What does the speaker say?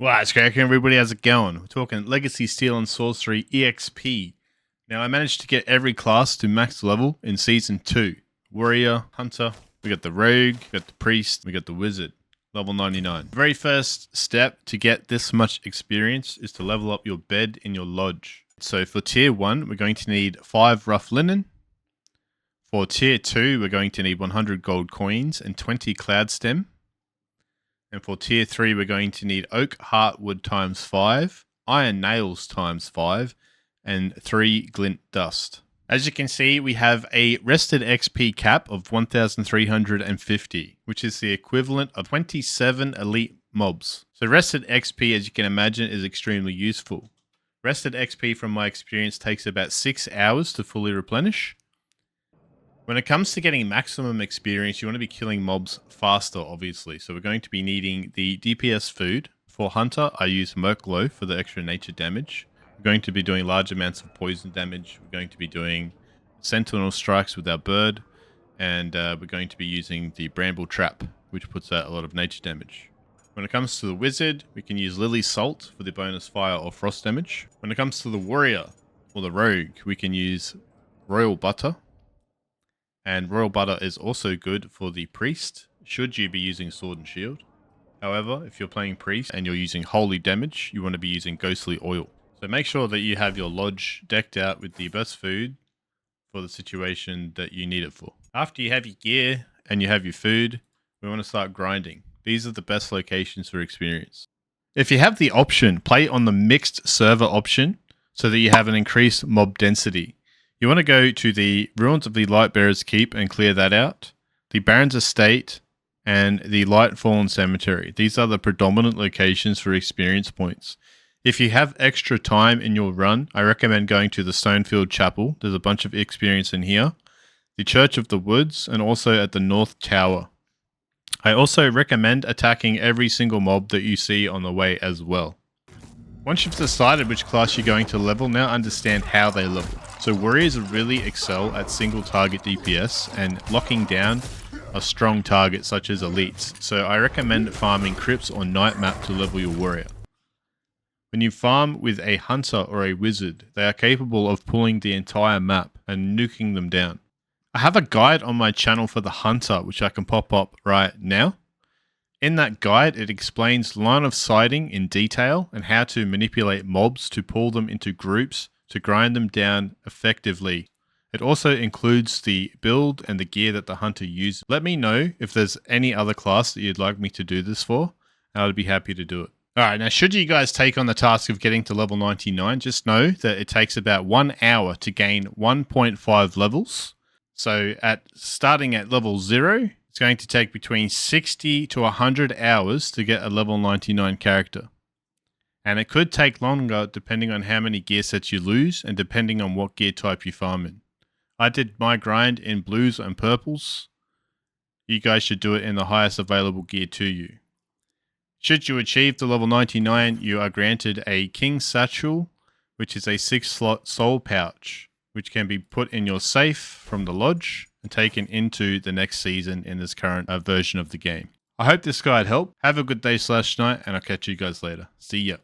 What's cracking, everybody? How's it going? We're talking Legacy Steel and Sorcery EXP. Now, I managed to get every class to max level in Season 2. Warrior, Hunter, we got the Rogue, we got the Priest, we got the Wizard. Level 99. The very first step to get this much experience is to level up your bed in your lodge. So for Tier 1, we're going to need 5 rough linen. For Tier 2, we're going to need 100 gold coins and 20 cloud stem. And for Tier 3, we're going to need oak heartwood times 5, iron nails times 5, and 3 glint dust. As you can see, we have a rested XP cap of 1,350, which is the equivalent of 27 elite mobs. So rested XP, as you can imagine, is extremely useful. Rested XP, from my experience, takes about 6 hours to fully replenish. When it comes to getting maximum experience, you want to be killing mobs faster, obviously. So we're going to be needing the DPS food. For Hunter, I use Merklow for the extra nature damage. We're going to be doing large amounts of poison damage. We're going to be doing sentinel strikes with our bird. And we're going to be using the bramble trap, which puts out a lot of nature damage. When it comes to the wizard, we can use Lily Salt for the bonus fire or frost damage. When it comes to the warrior or the rogue, we can use Royal Butter. And Royal Butter is also good for the priest, should you be using sword and shield. However, if you're playing priest and you're using holy damage, you want to be using ghostly oil. So make sure that you have your lodge decked out with the best food for the situation that you need it for. After you have your gear and you have your food, we want to start grinding. These are the best locations for experience. If you have the option, play on the mixed server option so that you have an increased mob density. You want to go to the Ruins of the Lightbearer's Keep and clear that out. The Baron's Estate and the Lightfallen Cemetery. These are the predominant locations for experience points. If you have extra time in your run, I recommend going to the Stonefield Chapel. There's a bunch of experience in here. The Church of the Woods and also at the North Tower. I also recommend attacking every single mob that you see on the way as well. Once you've decided which class you're going to level, now understand how they level. So warriors really excel at single target DPS and locking down a strong target such as elites. So I recommend farming crypts or night map to level your warrior. When you farm with a hunter or a wizard, they are capable of pulling the entire map and nuking them down. I have a guide on my channel for the hunter, which I can pop up right now. In that guide, it explains line of sighting in detail and how to manipulate mobs to pull them into groups to grind them down effectively. It also includes the build and the gear that the hunter uses. Let me know if there's any other class that you'd like me to do this for, and I'd be happy to do it. Alright, now should you guys take on the task of getting to level 99, just know that it takes about 1 hour to gain 1.5 levels. So starting at level 0, it's going to take between 60 to 100 hours to get a level 99 character. And it could take longer depending on how many gear sets you lose and depending on what gear type you farm in. I did my grind in blues and purples. You guys should do it in the highest available gear to you. Should you achieve the level 99, you are granted a King's Satchel, which is a 6-slot soul pouch, which can be put in your safe from the lodge and taken into the next season in this current version of the game. I hope this guide helped. Have a good day/night, and I'll catch you guys later. See ya.